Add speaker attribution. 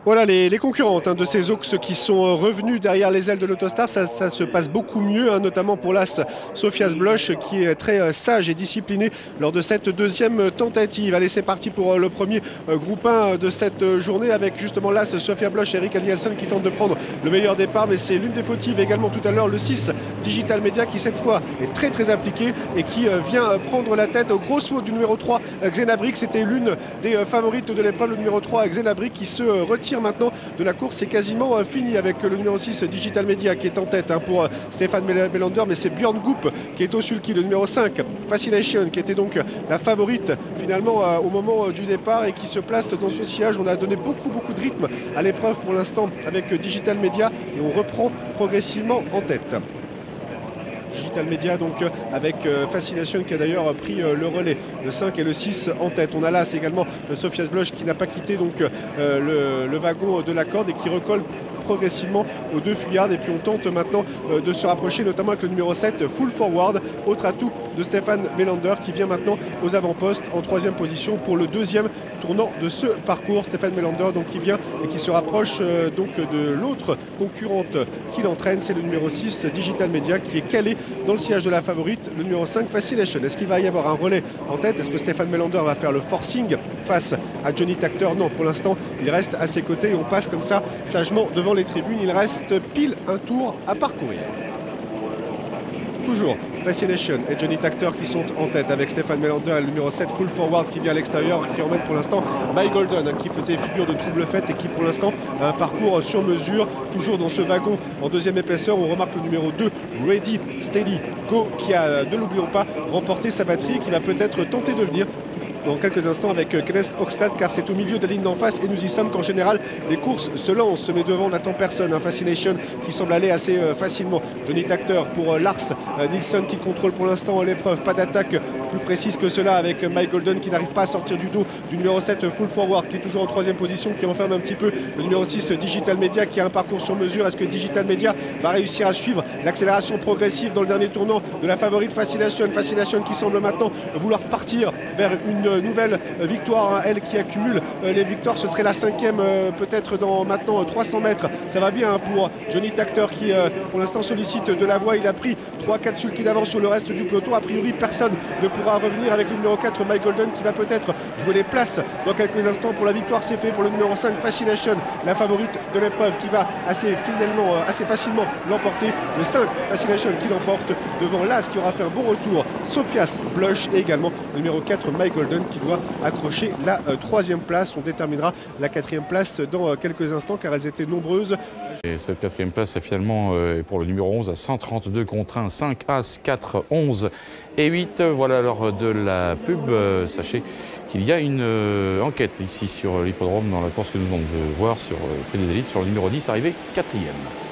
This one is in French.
Speaker 1: Voilà les concurrentes de ces Oaks qui sont revenus derrière les ailes de l'Autostar. Ça se passe beaucoup mieux, notamment pour l'As Sofias Blush qui est très sage et discipliné lors de cette deuxième tentative. Allez, c'est parti pour le premier groupe 1 de cette journée avec justement l'As Sophia Blush et Eric Eliasson qui tente de prendre le meilleur départ. Mais c'est l'une des fautives également tout à l'heure, le 6 Digital Media qui cette fois est très appliqué et qui vient prendre la tête. Grosse faute du numéro 3 Xenabrick. C'était l'une des favorites de l'épreuve, le numéro 3 Xenabrick qui se retire maintenant de la course. C'est quasiment fini avec le numéro 6 Digital Media qui est en tête pour Stéphane Melander, mais c'est Björn Goop qui est au sulky. Le numéro 5 Fascination qui était donc la favorite finalement au moment du départ et qui se place dans ce sillage. On a donné beaucoup de rythme à l'épreuve pour l'instant avec Digital Media et on reprend progressivement en tête. Digital Media donc avec Fascination qui a d'ailleurs pris le relais, le 5 et le 6 en tête. On a là c'est également Sofias Blush qui n'a pas quitté donc le wagon de la corde et qui recolle progressivement aux deux fuyards. Et puis on tente maintenant de se rapprocher notamment avec le numéro 7 Full Forward, autre atout de Stéphane Melander qui vient maintenant aux avant-postes en troisième position pour le deuxième tournant de ce parcours. Stéphane Melander donc qui vient et qui se rapproche donc de l'autre concurrente qui l'entraîne, c'est le numéro 6 Digital Media qui est calé dans le sillage de la favorite, le numéro 5 Fascination. Est-ce qu'il va y avoir un relais en tête? Est-ce que Stéphane Melander va faire le forcing face à Johnny Tactor? Non, pour l'instant il reste à ses côtés et on passe comme ça sagement devant les tribunes. Il reste pile un tour à parcourir. Toujours Fascination et Johnny Tactor qui sont en tête avec Stéphane Melander et le numéro 7 Full Forward qui vient à l'extérieur, qui emmène pour l'instant My Golden qui faisait figure de trouble faite et qui pour l'instant a un parcours sur mesure. Toujours dans ce wagon en deuxième épaisseur, on remarque le numéro 2 Ready Steady Go qui a, ne l'oublions pas, remporté sa batterie, qui va peut-être tenter de venir dans quelques instants avec Kenneth Hockstad, car c'est au milieu de la ligne d'en face et nous y sommes qu'en général les courses se lancent, mais devant on n'attend personne. Fascination qui semble aller assez facilement. Johnny Tactor pour Lars Nilsson qui contrôle pour l'instant l'épreuve. Pas d'attaque plus précise que cela avec Mike Golden qui n'arrive pas à sortir du dos du numéro 7 Full Forward qui est toujours en troisième position, qui enferme un petit peu le numéro 6 Digital Media qui a un parcours sur mesure. Est-ce que Digital Media va réussir à suivre l'accélération progressive dans le dernier tournant de la favorite Fascination? Fascination qui semble maintenant vouloir partir vers une nouvelle victoire, elle qui accumule les victoires. Ce serait la cinquième peut-être dans maintenant 300 mètres. Ça va bien pour Johnny Tactor qui pour l'instant sollicite de la voie. Il a pris 3-4 sulky d'avance sur le reste du peloton. A priori personne ne pourra revenir avec le numéro 4 Mike Golden qui va peut-être jouer les places dans quelques instants pour la victoire. C'est fait pour le numéro 5 Fascination, la favorite de l'épreuve qui va assez facilement l'emporter. Le 5 Fascination qui l'emporte devant l'As qui aura fait un bon retour, Sofias Blush, et également le numéro 4 Mike Golden qui doit accrocher la troisième place. On déterminera la quatrième place dans quelques instants car elles étaient nombreuses.
Speaker 2: Et cette quatrième place est finalement pour le numéro 11 à 132 contre 1, 5 As, 4, 11 et 8. Voilà l'heure de la pub. Sachez qu'il y a une enquête ici sur l'hippodrome dans la course que nous venons de voir sur Prix des Élites sur le numéro 10 arrivé 4e.